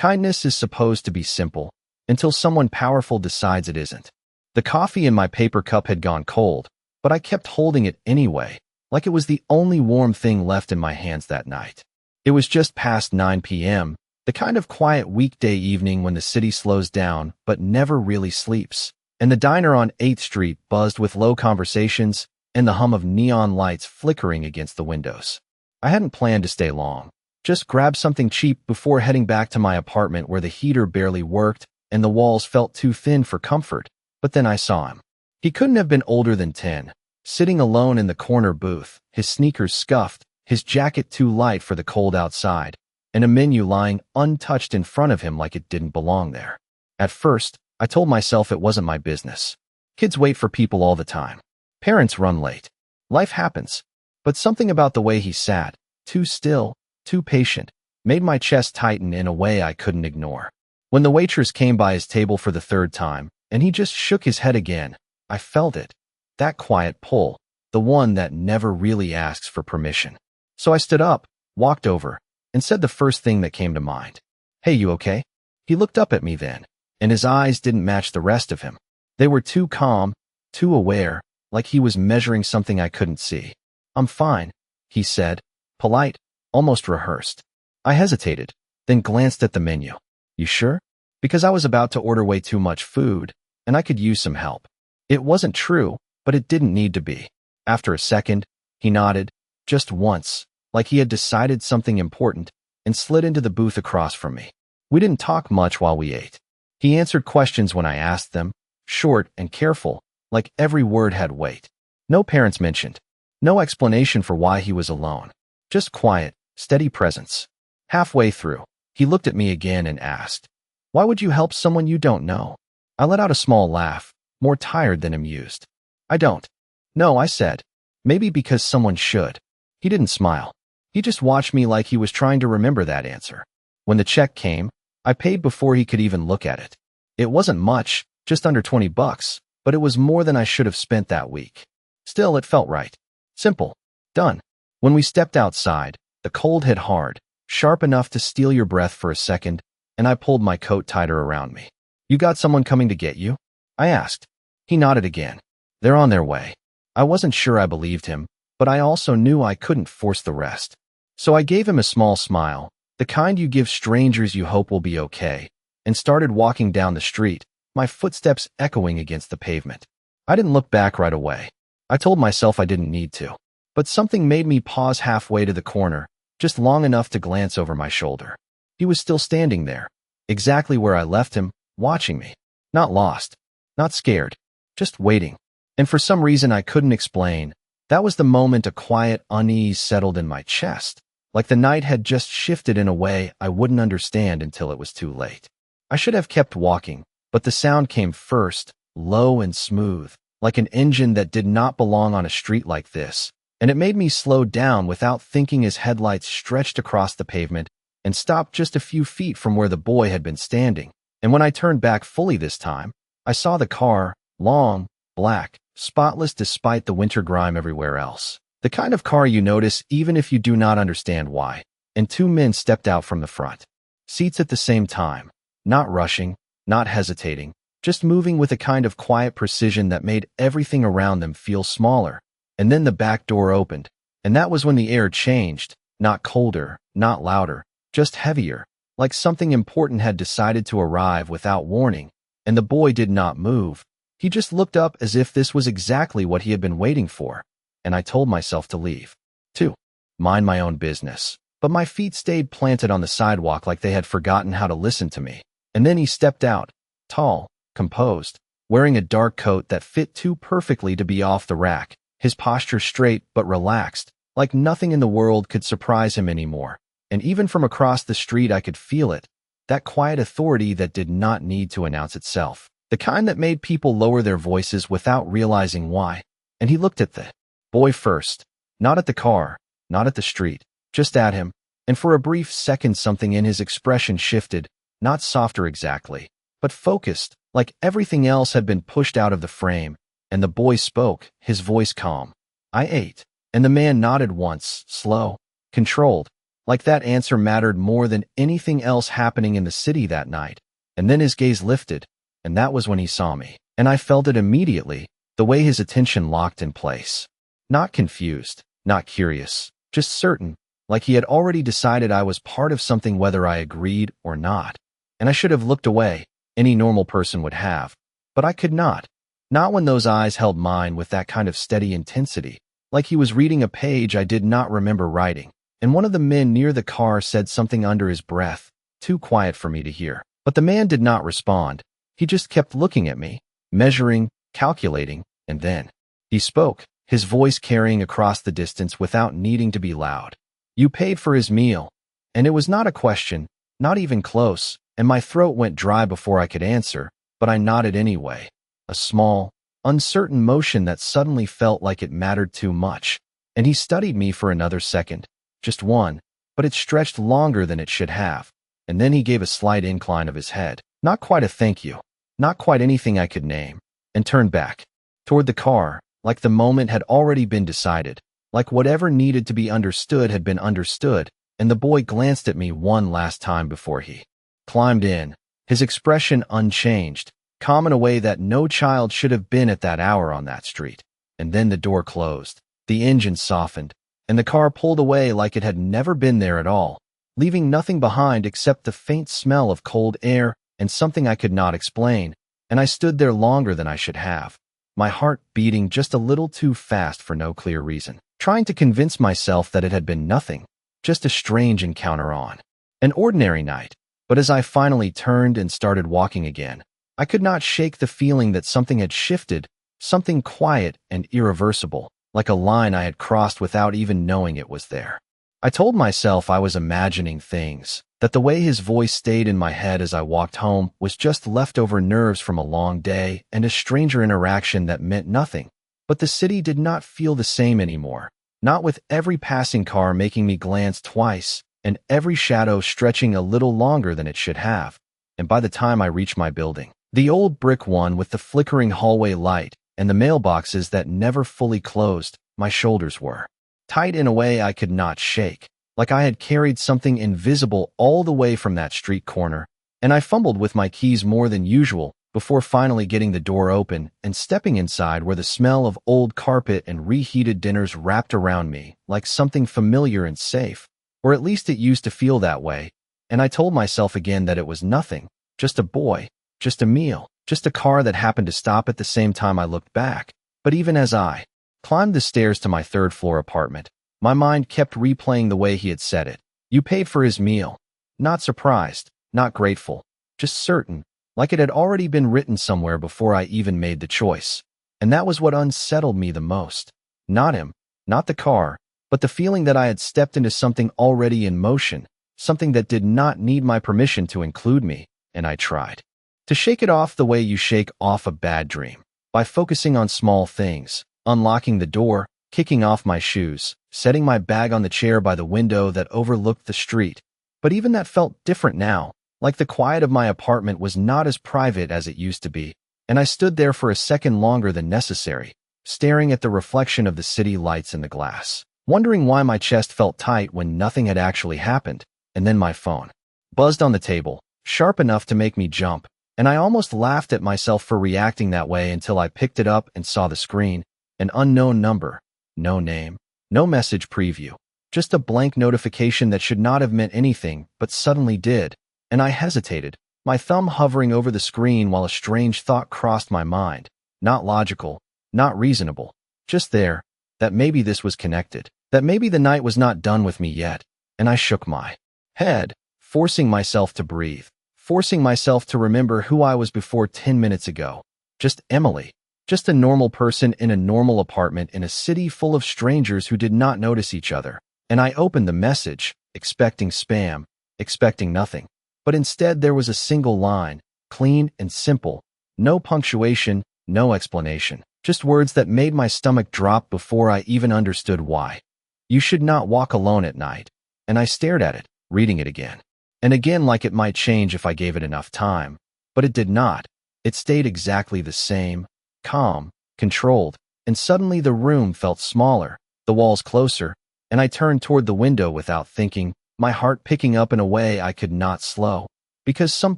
Kindness is supposed to be simple, until someone powerful decides it isn't. The coffee in my paper cup had gone cold, but I kept holding it anyway, like it was the only warm thing left in my hands that night. It was just past 9 p.m., the kind of quiet weekday evening when the city slows down but never really sleeps, and the diner on 8th Street buzzed with low conversations and the hum of neon lights flickering against the windows. I hadn't planned to stay long, just grab something cheap before heading back to my apartment where the heater barely worked and the walls felt too thin for comfort, but then I saw him. He couldn't have been older than 10, sitting alone in the corner booth, his sneakers scuffed, his jacket too light for the cold outside, and a menu lying untouched in front of him like it didn't belong there. At first, I told myself it wasn't my business. Kids wait for people all the time. Parents run late. Life happens. But something about the way he sat, too still, too patient, made my chest tighten in a way I couldn't ignore. When the waitress came by his table for the third time, and he just shook his head again, I felt it. That quiet pull, the one that never really asks for permission. So I stood up, walked over, and said the first thing that came to mind. "Hey, you okay?" He looked up at me then, and his eyes didn't match the rest of him. They were too calm, too aware, like he was measuring something I couldn't see. "I'm fine," he said, polite, almost rehearsed. I hesitated, then glanced at the menu. "You sure?" Because I was about to order way too much food, and I could use some help. It wasn't true, but it didn't need to be. After a second, he nodded, just once, like he had decided something important, and slid into the booth across from me. We didn't talk much while we ate. He answered questions when I asked them, short and careful, like every word had weight. No parents mentioned. No explanation for why he was alone. Just quiet, steady presence. Halfway through, he looked at me again and asked, "Why would you help someone you don't know?" I let out a small laugh, more tired than amused. "I don't." "No," I said. "Maybe because someone should." He didn't smile. He just watched me like he was trying to remember that answer. When the check came, I paid before he could even look at it. It wasn't much, just under $20, but it was more than I should have spent that week. Still, it felt right. Simple. Done. When we stepped outside, the cold hit hard, sharp enough to steal your breath for a second, and I pulled my coat tighter around me. "You got someone coming to get you?" I asked. He nodded again. "They're on their way." I wasn't sure I believed him, but I also knew I couldn't force the rest. So I gave him a small smile, the kind you give strangers you hope will be okay, and started walking down the street, my footsteps echoing against the pavement. I didn't look back right away. I told myself I didn't need to. But something made me pause halfway to the corner, just long enough to glance over my shoulder. He was still standing there, exactly where I left him, watching me. Not lost, not scared, just waiting. And for some reason I couldn't explain, that was the moment a quiet unease settled in my chest, like the night had just shifted in a way I wouldn't understand until it was too late. I should have kept walking, but the sound came first, low and smooth, like an engine that did not belong on a street like this, and it made me slow down without thinking as headlights stretched across the pavement and stopped just a few feet from where the boy had been standing. And when I turned back fully this time, I saw the car, long, black, spotless despite the winter grime everywhere else. The kind of car you notice even if you do not understand why. And two men stepped out from the front. Seats at the same time, not rushing, not hesitating, just moving with a kind of quiet precision that made everything around them feel smaller. And then the back door opened, and that was when the air changed, not colder, not louder, just heavier, like something important had decided to arrive without warning. And the boy did not move. He just looked up as if this was exactly what he had been waiting for, and I told myself to leave. To mind my own business. But my feet stayed planted on the sidewalk like they had forgotten how to listen to me. And then he stepped out, tall, composed, wearing a dark coat that fit too perfectly to be off the rack, his posture straight but relaxed, like nothing in the world could surprise him anymore. And even from across the street I could feel it, that quiet authority that did not need to announce itself. The kind that made people lower their voices without realizing why. And he looked at the boy first, not at the car, not at the street, just at him. And for a brief second something in his expression shifted, not softer exactly, but focused, like everything else had been pushed out of the frame. And the boy spoke, his voice calm. "I ate." And the man nodded once, slow, controlled, Like that answer mattered more than anything else happening in the city that night. And then his gaze lifted, and that was when he saw me. And I felt it immediately, the way his attention locked in place. Not confused, not curious, just certain, like he had already decided I was part of something whether I agreed or not. And I should have looked away, any normal person would have. But I could not. Not when those eyes held mine with that kind of steady intensity, like he was reading a page I did not remember writing. And one of the men near the car said something under his breath, too quiet for me to hear. But the man did not respond. He just kept looking at me, measuring, calculating, and then he spoke, his voice carrying across the distance without needing to be loud. You paid for his meal. And it was not a question, not even close, and my throat went dry before I could answer, but I nodded anyway. A small, uncertain motion that suddenly felt like it mattered too much. And he studied me for another second. Just one, but it stretched longer than it should have. And then he gave a slight incline of his head. Not quite a thank you. Not quite anything I could name. And turned back. Toward the car, like the moment had already been decided. Like whatever needed to be understood had been understood, and the boy glanced at me one last time before he climbed in, his expression unchanged, calm in a way that no child should have been at that hour on that street. And then the door closed, the engine softened, and the car pulled away like it had never been there at all, leaving nothing behind except the faint smell of cold air and something I could not explain, and I stood there longer than I should have, my heart beating just a little too fast for no clear reason, trying to convince myself that it had been nothing, just a strange encounter on an ordinary night. But as I finally turned and started walking again, I could not shake the feeling that something had shifted, something quiet and irreversible, like a line I had crossed without even knowing it was there. I told myself I was imagining things, that the way his voice stayed in my head as I walked home was just leftover nerves from a long day and a stranger interaction that meant nothing. But the city did not feel the same anymore, not with every passing car making me glance twice, and every shadow stretching a little longer than it should have. And by the time I reached my building, the old brick one with the flickering hallway light and the mailboxes that never fully closed, my shoulders were tight in a way I could not shake, like I had carried something invisible all the way from that street corner, and I fumbled with my keys more than usual before finally getting the door open and stepping inside where the smell of old carpet and reheated dinners wrapped around me like something familiar and safe, or at least it used to feel that way, and I told myself again that it was nothing, just a boy, just a meal, just a car that happened to stop at the same time I looked back. But even as I climbed the stairs to my third-floor apartment, my mind kept replaying the way he had said it. You paid for his meal. Not surprised, not grateful, just certain, like it had already been written somewhere before I even made the choice. And that was what unsettled me the most. Not him, not the car, but the feeling that I had stepped into something already in motion, something that did not need my permission to include me, and I tried to shake it off the way you shake off a bad dream, by focusing on small things, unlocking the door, kicking off my shoes, setting my bag on the chair by the window that overlooked the street. But even that felt different now, like the quiet of my apartment was not as private as it used to be, and I stood there for a second longer than necessary, staring at the reflection of the city lights in the glass, wondering why my chest felt tight when nothing had actually happened. And then my phone buzzed on the table, sharp enough to make me jump, and I almost laughed at myself for reacting that way until I picked it up and saw the screen. An unknown number, no name, no message preview, just a blank notification that should not have meant anything but suddenly did, and I hesitated, my thumb hovering over the screen while a strange thought crossed my mind, not logical, not reasonable, just there, that maybe this was connected, that maybe the night was not done with me yet, and I shook my head, forcing myself to breathe, forcing myself to remember who I was before 10 minutes ago, just Emily. Just a normal person in a normal apartment in a city full of strangers who did not notice each other. And I opened the message, expecting spam, expecting nothing. But instead there was a single line, clean and simple, no punctuation, no explanation, just words that made my stomach drop before I even understood why. You should not walk alone at night. And I stared at it, reading it again. And again like it might change if I gave it enough time. But it did not. It stayed exactly the same. Calm, controlled, and suddenly the room felt smaller, the walls closer, and I turned toward the window without thinking, my heart picking up in a way I could not slow, because some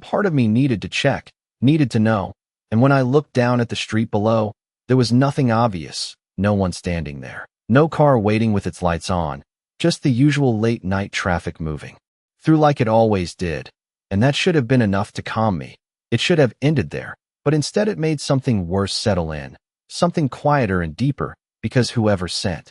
part of me needed to check, needed to know. And when I looked down at the street below, there was nothing obvious, no one standing there, no car waiting with its lights on, just the usual late-night traffic moving through like it always did. And that should have been enough to calm me. It should have ended there, but instead it made something worse settle in, something quieter and deeper, because whoever sent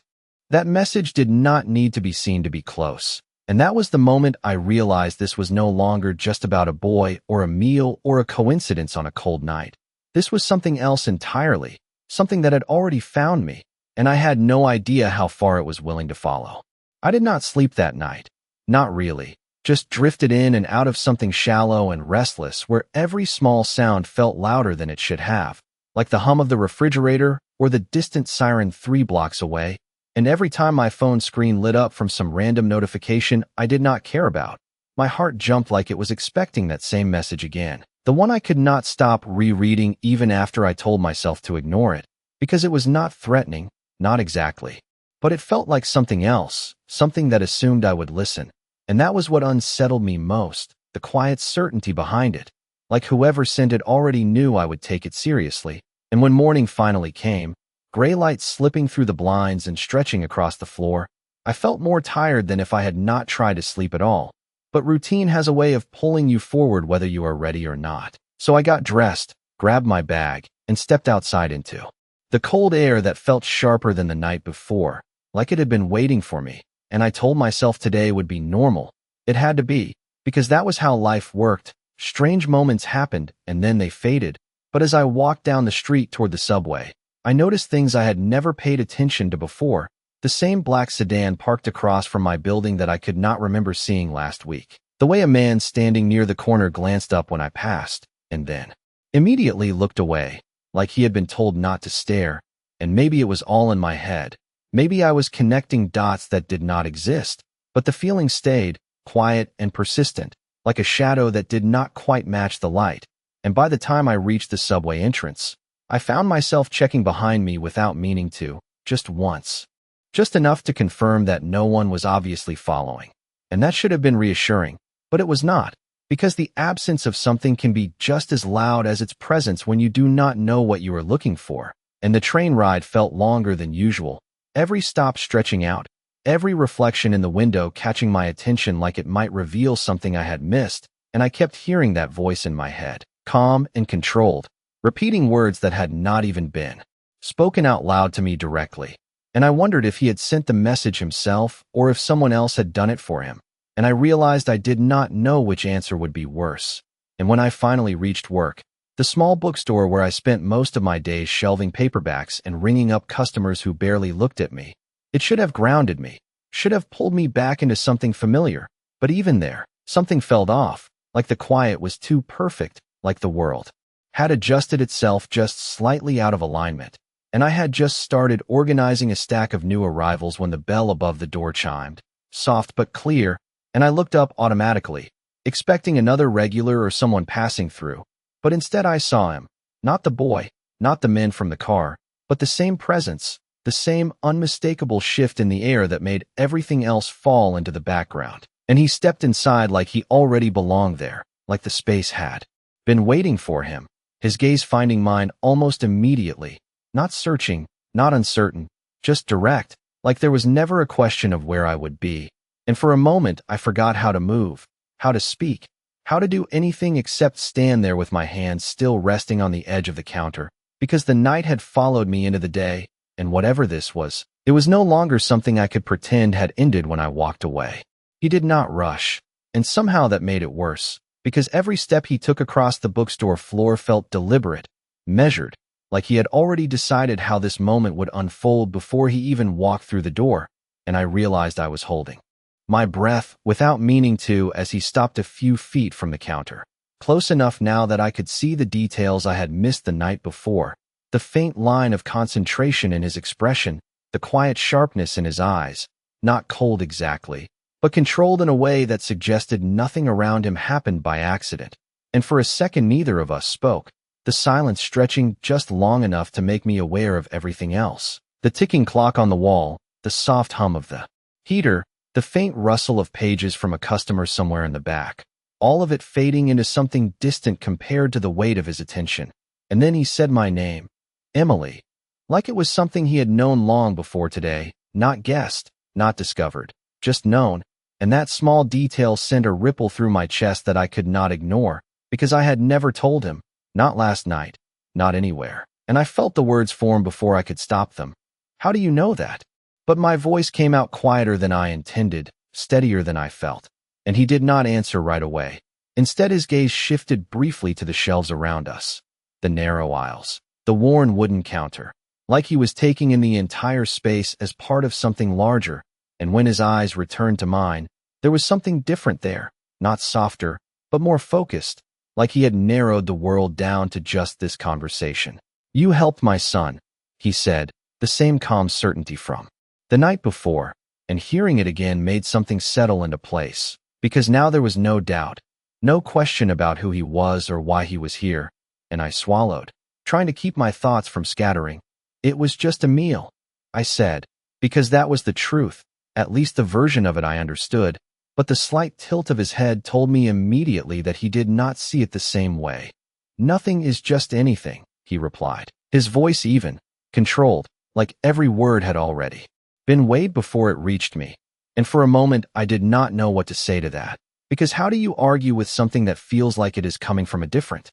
that message did not need to be seen to be close. And that was the moment I realized this was no longer just about a boy or a meal or a coincidence on a cold night. This was something else entirely, something that had already found me, and I had no idea how far it was willing to follow. I did not sleep that night. Not really. Just drifted in and out of something shallow and restless where every small sound felt louder than it should have, like the hum of the refrigerator or the distant siren 3 blocks away. And every time my phone screen lit up from some random notification I did not care about, my heart jumped like it was expecting that same message again. The one I could not stop rereading even after I told myself to ignore it, because it was not threatening, not exactly. But it felt like something else, something that assumed I would listen. And that was what unsettled me most, the quiet certainty behind it. Like whoever sent it already knew I would take it seriously. And when morning finally came, gray light slipping through the blinds and stretching across the floor, I felt more tired than if I had not tried to sleep at all. But routine has a way of pulling you forward whether you are ready or not. So I got dressed, grabbed my bag, and stepped outside into the cold air that felt sharper than the night before, like it had been waiting for me. And I told myself today would be normal. It had to be, because that was how life worked. Strange moments happened, and then they faded. But as I walked down the street toward the subway, I noticed things I had never paid attention to before. The same black sedan parked across from my building that I could not remember seeing last week. The way a man standing near the corner glanced up when I passed, and then immediately looked away, like he had been told not to stare. And maybe it was all in my head. Maybe I was connecting dots that did not exist, but the feeling stayed, quiet and persistent, like a shadow that did not quite match the light. And by the time I reached the subway entrance, I found myself checking behind me without meaning to, just once. Just enough to confirm that no one was obviously following. And that should have been reassuring, but it was not, because the absence of something can be just as loud as its presence when you do not know what you are looking for. And the train ride felt longer than usual, every stop stretching out, every reflection in the window catching my attention like it might reveal something I had missed, and I kept hearing that voice in my head, calm and controlled, repeating words that had not even been spoken out loud to me directly. And I wondered if he had sent the message himself or if someone else had done it for him. And I realized I did not know which answer would be worse. And when I finally reached work, the small bookstore where I spent most of my days shelving paperbacks and ringing up customers who barely looked at me, it should have grounded me, should have pulled me back into something familiar. But even there, something felt off, like the quiet was too perfect, like the world had adjusted itself just slightly out of alignment. And I had just started organizing a stack of new arrivals when the bell above the door chimed, soft but clear, and I looked up automatically, expecting another regular or someone passing through. But instead I saw him, not the boy, not the men from the car, but the same presence, the same unmistakable shift in the air that made everything else fall into the background. And he stepped inside like he already belonged there, like the space had been waiting for him, his gaze finding mine almost immediately. Not searching, not uncertain, just direct, like there was never a question of where I would be. And for a moment, I forgot how to move, how to speak, how to do anything except stand there with my hands still resting on the edge of the counter, because the night had followed me into the day, and whatever this was, it was no longer something I could pretend had ended when I walked away. He did not rush, and somehow that made it worse, because every step he took across the bookstore floor felt deliberate, measured, like he had already decided how this moment would unfold before he even walked through the door. And I realized I was holding my breath without meaning to as he stopped a few feet from the counter, close enough now that I could see the details I had missed the night before, the faint line of concentration in his expression, the quiet sharpness in his eyes, not cold exactly, but controlled in a way that suggested nothing around him happened by accident. And for a second neither of us spoke, the silence stretching just long enough to make me aware of everything else. The ticking clock on the wall, the soft hum of the heater, The faint rustle of pages from a customer somewhere in the back, all of it fading into something distant compared to the weight of his attention. And then he said my name, Emily, like it was something he had known long before today, not guessed, not discovered, just known, and that small detail sent a ripple through my chest that I could not ignore, because I had never told him, not last night, not anywhere, and I felt the words form before I could stop them. How do you know that? But my voice came out quieter than I intended, steadier than I felt, and he did not answer right away. Instead, his gaze shifted briefly to the shelves around us, the narrow aisles, the worn wooden counter, like he was taking in the entire space as part of something larger, and when his eyes returned to mine, there was something different there, not softer, but more focused, like he had narrowed the world down to just this conversation. You helped my son, he said, the same calm certainty from the night before, and hearing it again made something settle into place, because now there was no doubt, no question about who he was or why he was here, and I swallowed, trying to keep my thoughts from scattering. It was just a meal, I said, because that was the truth, at least the version of it I understood, but the slight tilt of his head told me immediately that he did not see it the same way. Nothing is just anything, he replied, his voice even, controlled, like every word had already been weighed before it reached me, and for a moment I did not know what to say to that, because how do you argue with something that feels like it is coming from a different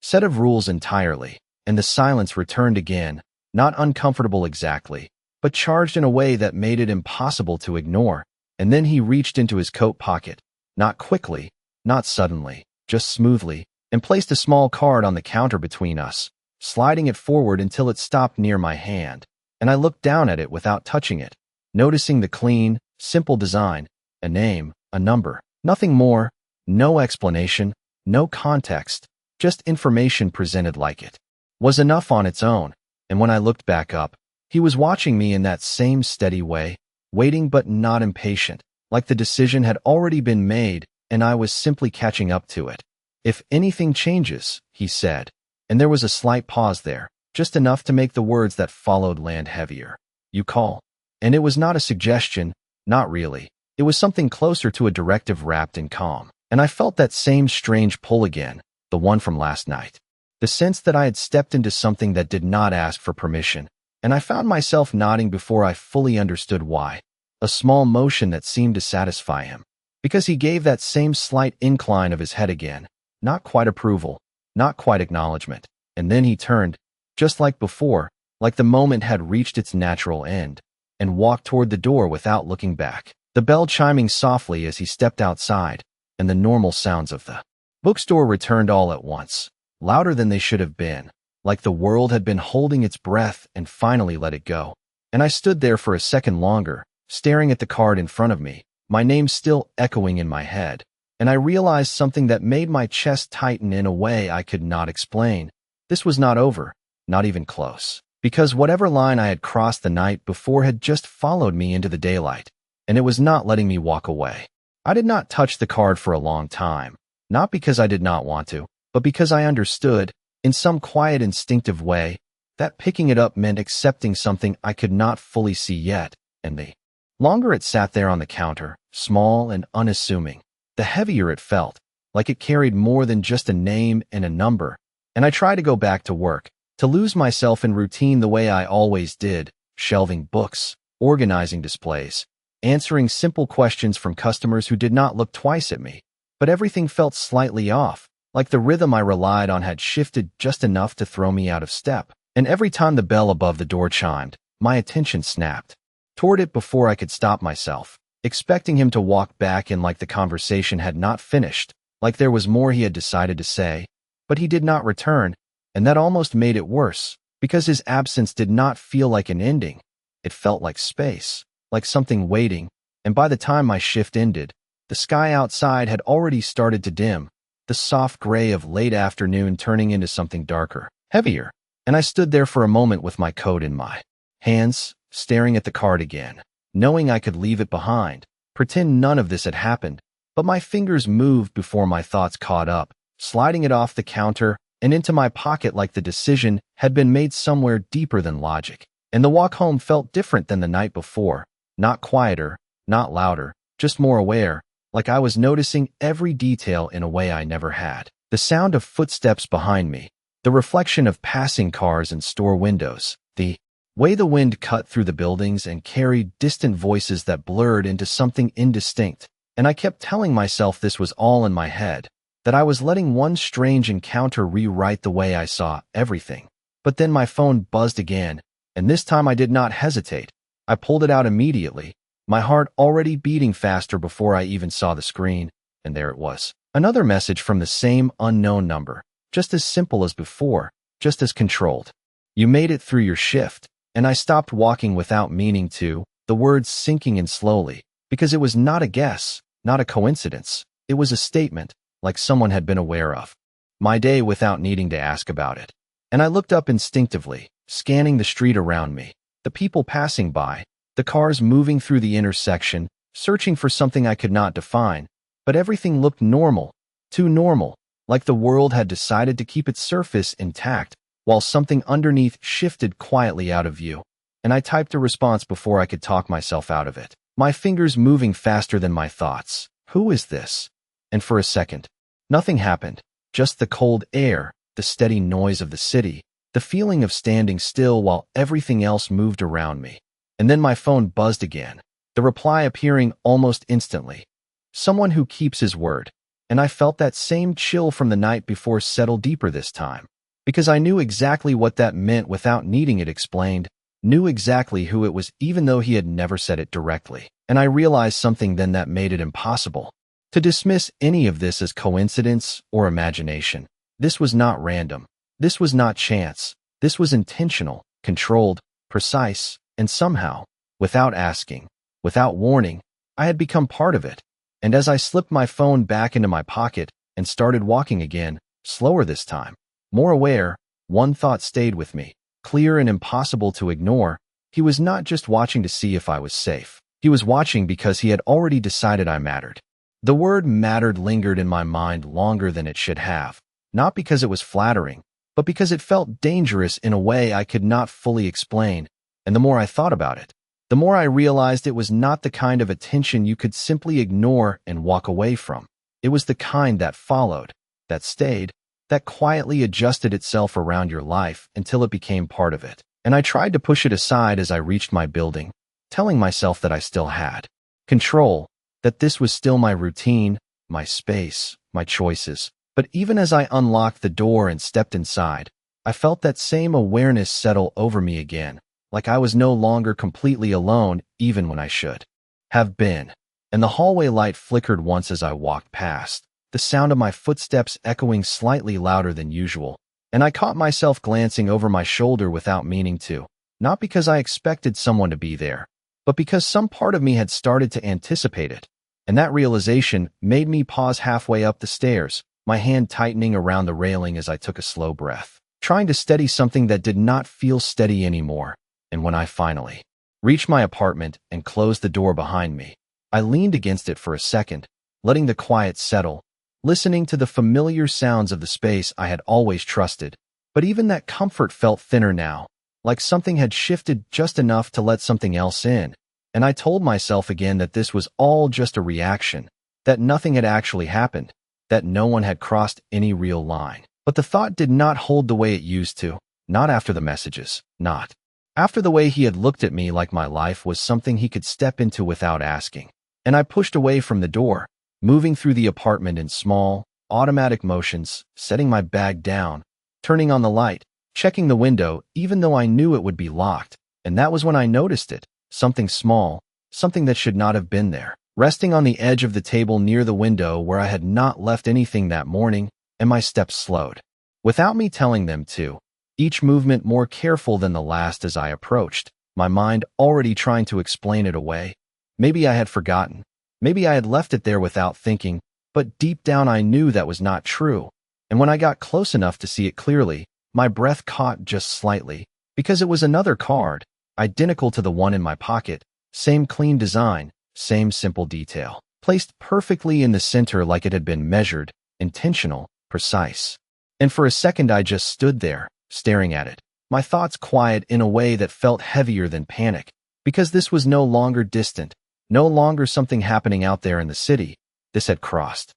set of rules entirely? And the silence returned again, not uncomfortable exactly, but charged in a way that made it impossible to ignore, and then he reached into his coat pocket, not quickly, not suddenly, just smoothly, and placed a small card on the counter between us, sliding it forward until it stopped near my hand, and I looked down at it without touching it, noticing the clean, simple design, a name, a number, nothing more, no explanation, no context, just information presented like it was enough on its own, and when I looked back up, he was watching me in that same steady way, waiting but not impatient, like the decision had already been made and I was simply catching up to it. If anything changes, he said, and there was a slight pause there, just enough to make the words that followed land heavier. You call. And it was not a suggestion, not really. It was something closer to a directive wrapped in calm, and I felt that same strange pull again, the one from last night. The sense that I had stepped into something that did not ask for permission, and I found myself nodding before I fully understood why. A small motion that seemed to satisfy him, because he gave that same slight incline of his head again, not quite approval, not quite acknowledgement, and then he turned, just like before, like the moment had reached its natural end, and walked toward the door without looking back, the bell chiming softly as he stepped outside, and the normal sounds of the bookstore returned all at once, louder than they should have been, like the world had been holding its breath and finally let it go. And I stood there for a second longer, staring at the card in front of me, my name still echoing in my head, and I realized something that made my chest tighten in a way I could not explain. This was not over, not even close, because whatever line I had crossed the night before had just followed me into the daylight, and it was not letting me walk away. I did not touch the card for a long time, not because I did not want to, but because I understood, in some quiet instinctive way, that picking it up meant accepting something I could not fully see yet, and the longer it sat there on the counter, small and unassuming, the heavier it felt, like it carried more than just a name and a number, and I tried to go back to work, to lose myself in routine the way I always did, shelving books, organizing displays, answering simple questions from customers who did not look twice at me, but everything felt slightly off, like the rhythm I relied on had shifted just enough to throw me out of step, and every time the bell above the door chimed, my attention snapped toward it before I could stop myself, expecting him to walk back in like the conversation had not finished, like there was more he had decided to say, but he did not return, and that almost made it worse, because his absence did not feel like an ending. It felt like space, like something waiting, and by the time my shift ended, the sky outside had already started to dim, the soft gray of late afternoon turning into something darker, heavier, and I stood there for a moment with my coat in my hands, staring at the card again, knowing I could leave it behind, pretend none of this had happened, but my fingers moved before my thoughts caught up, sliding it off the counter and into my pocket like the decision had been made somewhere deeper than logic. And the walk home felt different than the night before, not quieter, not louder, just more aware, like I was noticing every detail in a way I never had. The sound of footsteps behind me, the reflection of passing cars and store windows, the way the wind cut through the buildings and carried distant voices that blurred into something indistinct. And I kept telling myself this was all in my head, that I was letting one strange encounter rewrite the way I saw everything. But then my phone buzzed again, and this time I did not hesitate. I pulled it out immediately, my heart already beating faster before I even saw the screen, and there it was. Another message from the same unknown number, just as simple as before, just as controlled. You made it through your shift, and I stopped walking without meaning to, the words sinking in slowly, because it was not a guess, not a coincidence. It was a statement, like someone had been aware of my day without needing to ask about it. And I looked up instinctively, scanning the street around me, the people passing by, the cars moving through the intersection, searching for something I could not define. But everything looked normal, too normal, like the world had decided to keep its surface intact, while something underneath shifted quietly out of view. And I typed a response before I could talk myself out of it, my fingers moving faster than my thoughts. Who is this? And for a second, nothing happened, just the cold air, the steady noise of the city, the feeling of standing still while everything else moved around me. And then my phone buzzed again, the reply appearing almost instantly. Someone who keeps his word. And I felt that same chill from the night before settle deeper this time, because I knew exactly what that meant without needing it explained, knew exactly who it was even though he had never said it directly. And I realized something then that made it impossible to dismiss any of this as coincidence or imagination. This was not random. This was not chance. This was intentional, controlled, precise, and somehow, without asking, without warning, I had become part of it. And as I slipped my phone back into my pocket and started walking again, slower this time, more aware, one thought stayed with me, clear and impossible to ignore. He was not just watching to see if I was safe. He was watching because he had already decided I mattered. The word mattered lingered in my mind longer than it should have, not because it was flattering, but because it felt dangerous in a way I could not fully explain. And the more I thought about it, the more I realized it was not the kind of attention you could simply ignore and walk away from. It was the kind that followed, that stayed, that quietly adjusted itself around your life until it became part of it. And I tried to push it aside as I reached my building, telling myself that I still had control, that this was still my routine, my space, my choices. But even as I unlocked the door and stepped inside, I felt that same awareness settle over me again, like I was no longer completely alone even when I should have been. And the hallway light flickered once as I walked past, the sound of my footsteps echoing slightly louder than usual, and I caught myself glancing over my shoulder without meaning to, not because I expected someone to be there, but because some part of me had started to anticipate it. And that realization made me pause halfway up the stairs, my hand tightening around the railing as I took a slow breath, trying to steady something that did not feel steady anymore. And when I finally reached my apartment and closed the door behind me, I leaned against it for a second, letting the quiet settle, listening to the familiar sounds of the space I had always trusted. But even that comfort felt thinner now, like something had shifted just enough to let something else in. And I told myself again that this was all just a reaction, that nothing had actually happened, that no one had crossed any real line. But the thought did not hold the way it used to, not after the messages, not after the way he had looked at me like my life was something he could step into without asking. And I pushed away from the door, moving through the apartment in small, automatic motions, setting my bag down, turning on the light, checking the window even though I knew it would be locked. And that was when I noticed it. Something small, something that should not have been there, resting on the edge of the table near the window where I had not left anything that morning, and my steps slowed, without me telling them to, each movement more careful than the last as I approached, my mind already trying to explain it away. Maybe I had forgotten, maybe I had left it there without thinking, but deep down I knew that was not true. And when I got close enough to see it clearly, my breath caught just slightly, because it was another card, identical to the one in my pocket, same clean design, same simple detail, placed perfectly in the center like it had been measured, intentional, precise. And for a second I just stood there, staring at it, my thoughts quiet in a way that felt heavier than panic, because this was no longer distant, No longer something happening out there in the city. This had crossed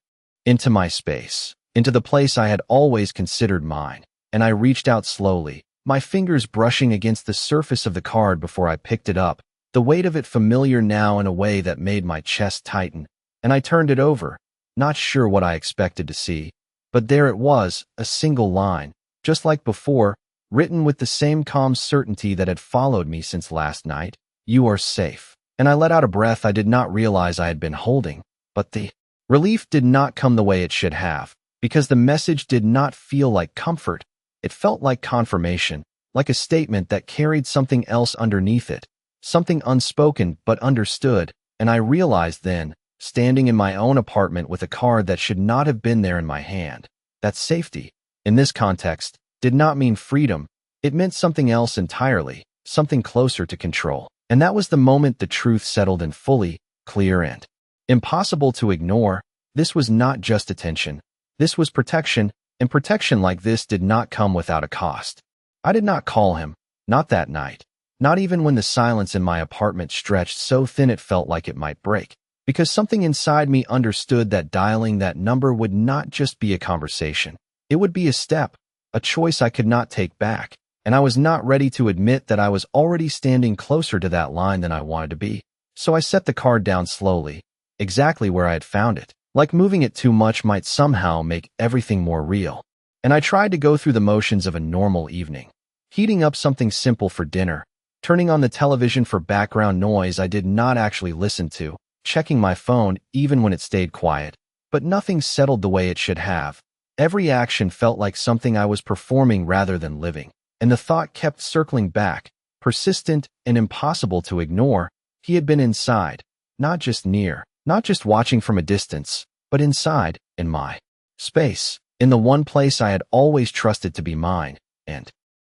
into my space, into the place I had always considered mine, and I reached out slowly, my fingers brushing against the surface of the card before I picked it up, the weight of it familiar now in a way that made my chest tighten, and I turned it over, not sure what I expected to see. But there it was, a single line, just like before, written with the same calm certainty that had followed me since last night. You are safe. And I let out a breath I did not realize I had been holding. But the relief did not come the way it should have, because the message did not feel like comfort. It felt like confirmation, like a statement that carried something else underneath it, something unspoken but understood, and I realized then, standing in my own apartment with a card that should not have been there in my hand, that safety, in this context, did not mean freedom. It meant something else entirely, something closer to control. And that was the moment the truth settled in fully, clear and impossible to ignore. This was not just attention. This was protection, and protection like this did not come without a cost. I did not call him, not that night, not even when the silence in my apartment stretched so thin it felt like it might break, because something inside me understood that dialing that number would not just be a conversation. It would be a step, a choice I could not take back, and I was not ready to admit that I was already standing closer to that line than I wanted to be. So I set the card down slowly, exactly where I had found it, like moving it too much might somehow make everything more real. And I tried to go through the motions of a normal evening, heating up something simple for dinner, turning on the television for background noise I did not actually listen to, checking my phone even when it stayed quiet. But nothing settled the way it should have. Every action felt like something I was performing rather than living, and the thought kept circling back, persistent and impossible to ignore. He had been inside, not just near, not just watching from a distance, but inside, in my space, in the one place I had always trusted to be mine, and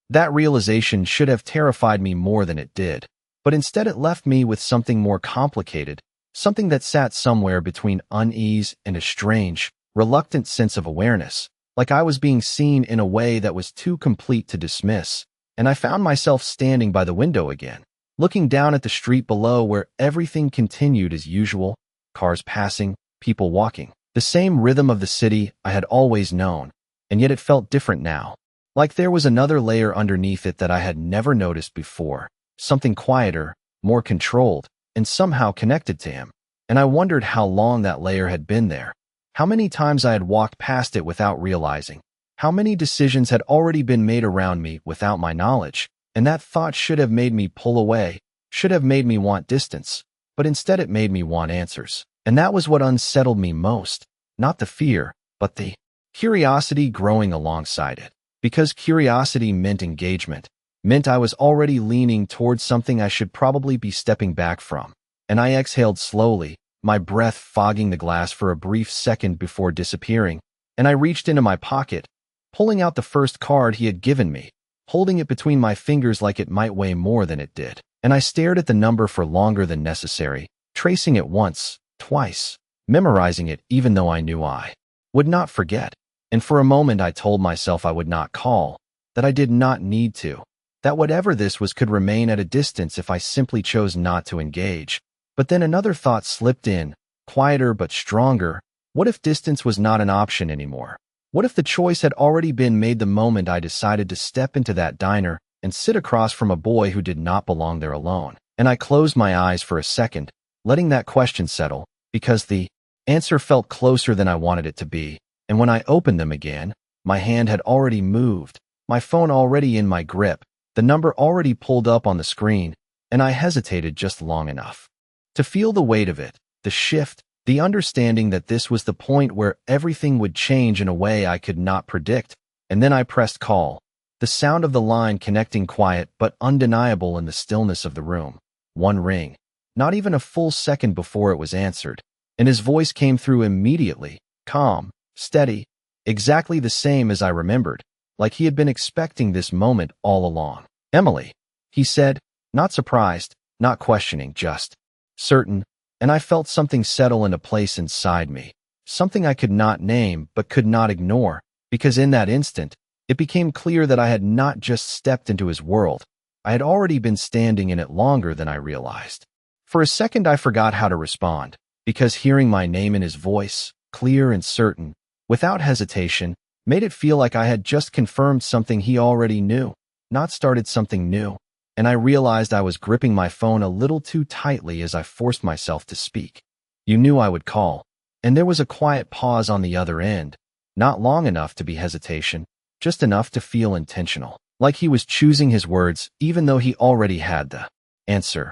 that realization should have terrified me more than it did. But instead it left me with something more complicated, something that sat somewhere between unease and a strange, reluctant sense of awareness, like I was being seen in a way that was too complete to dismiss. And I found myself standing by the window again, looking down at the street below where everything continued as usual, cars passing, people walking, the same rhythm of the city I had always known, and yet it felt different now, like there was another layer underneath it that I had never noticed before, something quieter, more controlled, and somehow connected to him. And I wondered how long that layer had been there. How many times I had walked past it without realizing. How many decisions had already been made around me without my knowledge. And that thought should have made me pull away, should have made me want distance. But instead it made me want answers. And that was what unsettled me most. Not the fear, but the curiosity growing alongside it. Because curiosity meant engagement, meant I was already leaning towards something I should probably be stepping back from. And I exhaled slowly, my breath fogging the glass for a brief second before disappearing, and I reached into my pocket, pulling out the first card he had given me, holding it between my fingers like it might weigh more than it did. And I stared at the number for longer than necessary, tracing it once, twice, memorizing it even though I knew I would not forget. And for a moment I told myself I would not call, that I did not need to, that whatever this was could remain at a distance if I simply chose not to engage. But then another thought slipped in, quieter but stronger. What if distance was not an option anymore? What if the choice had already been made the moment I decided to step into that diner and sit across from a boy who did not belong there alone? And I closed my eyes for a second, letting that question settle, because the answer felt closer than I wanted it to be. And when I opened them again, my hand had already moved, my phone already in my grip, the number already pulled up on the screen, and I hesitated just long enough to feel the weight of it, the shift, the understanding that this was the point where everything would change in a way I could not predict. And then I pressed call, the sound of the line connecting quiet but undeniable in the stillness of the room. One ring, not even a full second before it was answered, and his voice came through immediately, calm, steady, exactly the same as I remembered, like he had been expecting this moment all along. Emily, he said, not surprised, not questioning, just certain, and I felt something settle into place inside me, something I could not name but could not ignore, because in that instant, it became clear that I had not just stepped into his world, I had already been standing in it longer than I realized. For a second, I forgot how to respond, because hearing my name in his voice, clear and certain, without hesitation, made it feel like I had just confirmed something he already knew, not started something new. And I realized I was gripping my phone a little too tightly as I forced myself to speak. "You knew I would call." And there was a quiet pause on the other end, not long enough to be hesitation, just enough to feel intentional, like he was choosing his words even though he already had the answer.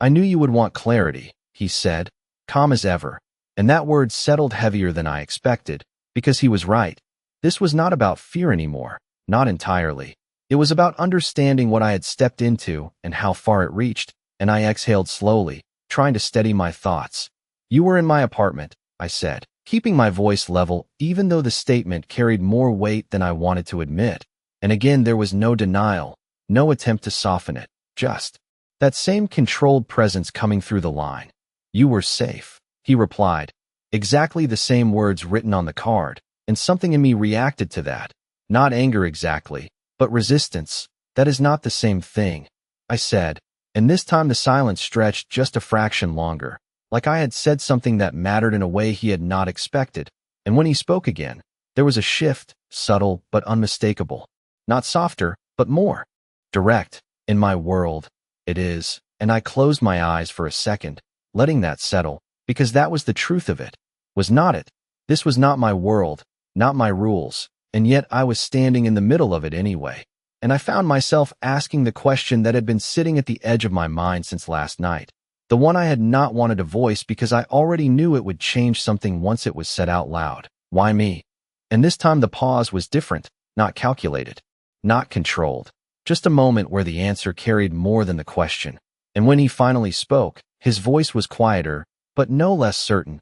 "I knew you would want clarity," he said, calm as ever, and that word settled heavier than I expected, because he was right. This was not about fear anymore, not entirely. It was about understanding what I had stepped into and how far it reached, and I exhaled slowly, trying to steady my thoughts. "You were in my apartment," I said, keeping my voice level even though the statement carried more weight than I wanted to admit. And again, there was no denial, no attempt to soften it, just that same controlled presence coming through the line. "You were safe," he replied, exactly the same words written on the card, and something in me reacted to that. Not anger exactly, but resistance. "That is not the same thing," I said, and this time the silence stretched just a fraction longer, like I had said something that mattered in a way he had not expected. And when he spoke again, there was a shift, subtle but unmistakable. Not softer, but more direct. "In my world, it is." And I closed my eyes for a second, letting that settle, because that was the truth of it. Was not it? This was not my world, not my rules, and yet I was standing in the middle of it anyway. And I found myself asking the question that had been sitting at the edge of my mind since last night. The one I had not wanted to voice because I already knew it would change something once it was said out loud. Why me? And this time the pause was different, not calculated, not controlled. Just a moment where the answer carried more than the question. And when he finally spoke, his voice was quieter, but no less certain.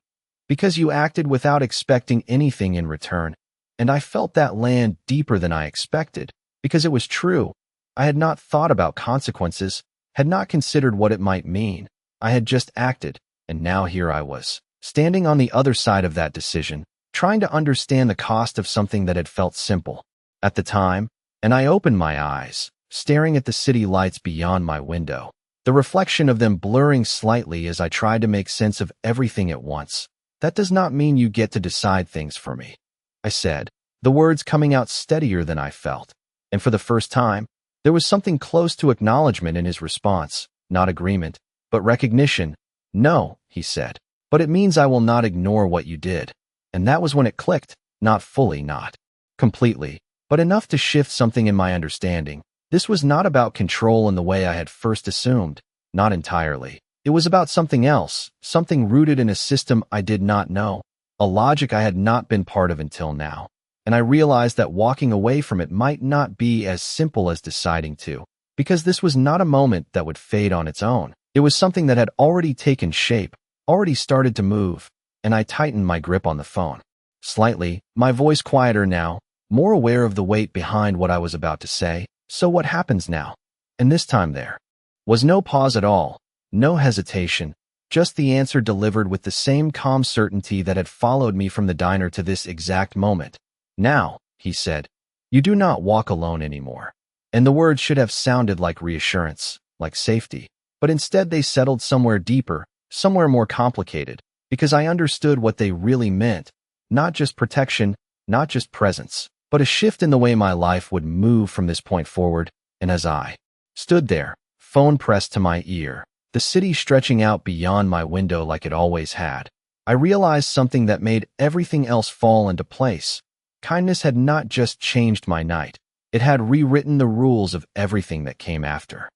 "Because you acted without expecting anything in return." And I felt that land deeper than I expected, because it was true. I had not thought about consequences, had not considered what it might mean. I had just acted, and now here I was, standing on the other side of that decision, trying to understand the cost of something that had felt simple at the time. And I opened my eyes, staring at the city lights beyond my window, the reflection of them blurring slightly as I tried to make sense of everything at once. "That does not mean you get to decide things for me," I said, the words coming out steadier than I felt. And for the first time, there was something close to acknowledgement in his response, not agreement, but recognition. "No," he said, "but it means I will not ignore what you did." And that was when it clicked, not fully, not completely, but enough to shift something in my understanding. This was not about control in the way I had first assumed, not entirely. It was about something else, something rooted in a system I did not know, a logic I had not been part of until now. And I realized that walking away from it might not be as simple as deciding to, because this was not a moment that would fade on its own. It was something that had already taken shape, already started to move, and I tightened my grip on the phone. Slightly, my voice quieter now, more aware of the weight behind what I was about to say. "So what happens now?" And this time there was no pause at all, no hesitation, just the answer delivered with the same calm certainty that had followed me from the diner to this exact moment. "Now," he said, "you do not walk alone anymore." And the words should have sounded like reassurance, like safety, but instead they settled somewhere deeper, somewhere more complicated, because I understood what they really meant. Not just protection, not just presence, but a shift in the way my life would move from this point forward. And as I stood there, phone pressed to my ear, the city stretching out beyond my window like it always had, I realized something that made everything else fall into place. Kindness had not just changed my night, it had rewritten the rules of everything that came after.